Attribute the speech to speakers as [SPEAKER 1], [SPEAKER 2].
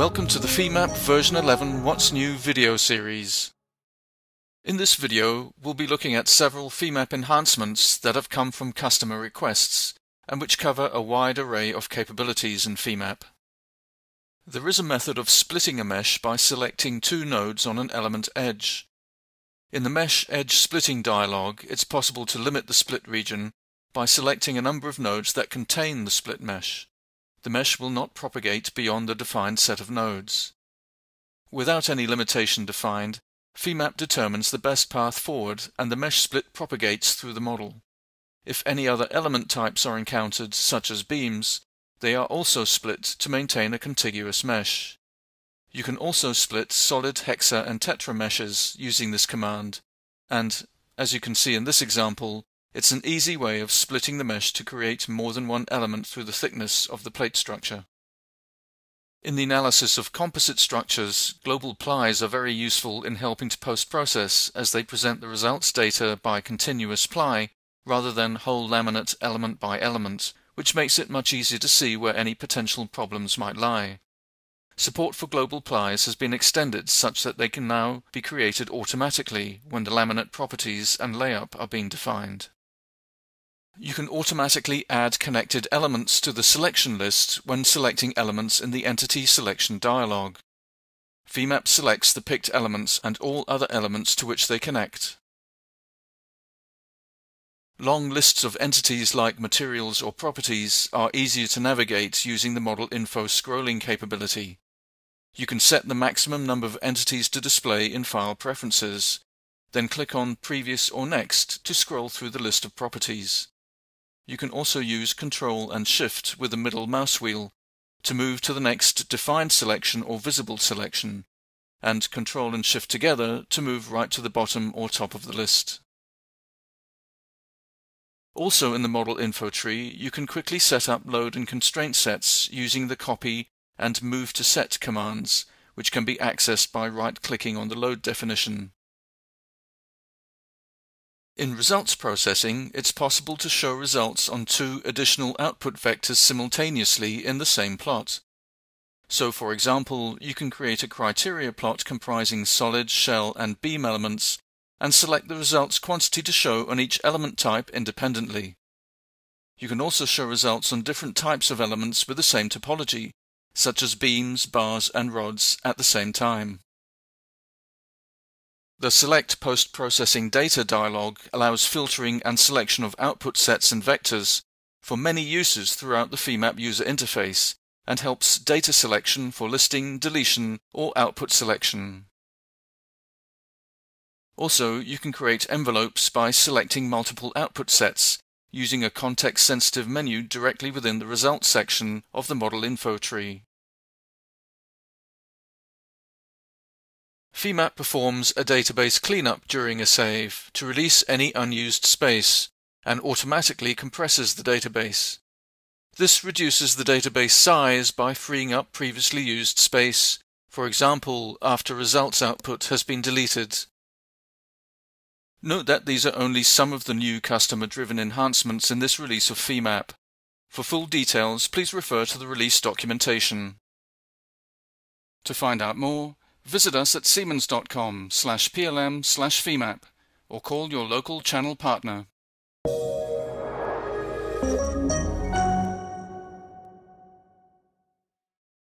[SPEAKER 1] Welcome to the Femap version 11 What's New video series. In this video, we'll be looking at several Femap enhancements that have come from customer requests and which cover a wide array of capabilities in Femap. There is a method of splitting a mesh by selecting two nodes on an element edge. In the Mesh Edge Splitting dialog, it's possible to limit the split region by selecting a number of nodes that contain the split mesh. The mesh will not propagate beyond the defined set of nodes. Without any limitation defined, Femap determines the best path forward and the mesh split propagates through the model. If any other element types are encountered, such as beams, they are also split to maintain a contiguous mesh. You can also split solid, hexa, and tetra meshes using this command, and, as you can see in this example, it's an easy way of splitting the mesh to create more than one element through the thickness of the plate structure. In the analysis of composite structures, global plies are very useful in helping to post-process as they present the results data by continuous ply rather than whole laminate element by element, which makes it much easier to see where any potential problems might lie. Support for global plies has been extended such that they can now be created automatically when the laminate properties and layup are being defined. You can automatically add connected elements to the selection list when selecting elements in the Entity Selection dialog. Femap selects the picked elements and all other elements to which they connect. Long lists of entities like materials or properties are easier to navigate using the Model Info scrolling capability. You can set the maximum number of entities to display in File Preferences, then click on Previous or Next to scroll through the list of properties. You can also use Ctrl and Shift with the middle mouse wheel to move to the next defined selection or visible selection, and Ctrl and Shift together to move right to the bottom or top of the list. Also in the Model Info tree, you can quickly set up load and constraint sets using the Copy and Move to Set commands, which can be accessed by right-clicking on the load definition. In results processing, it's possible to show results on two additional output vectors simultaneously in the same plot. So, for example, you can create a criteria plot comprising solid, shell, and beam elements and select the results quantity to show on each element type independently. You can also show results on different types of elements with the same topology, such as beams, bars, and rods at the same time. The Select Post-Processing Data dialog allows filtering and selection of output sets and vectors for many uses throughout the Femap user interface and helps data selection for listing, deletion, or output selection. Also, you can create envelopes by selecting multiple output sets using a context-sensitive menu directly within the Results section of the Model Info tree. Femap performs a database cleanup during a save to release any unused space and automatically compresses the database. This reduces the database size by freeing up previously used space, for example, after results output has been deleted. Note that these are only some of the new customer-driven enhancements in this release of Femap. For full details, please refer to the release documentation. To find out more, visit us at siemens.com/plm/Femap or call your local channel partner.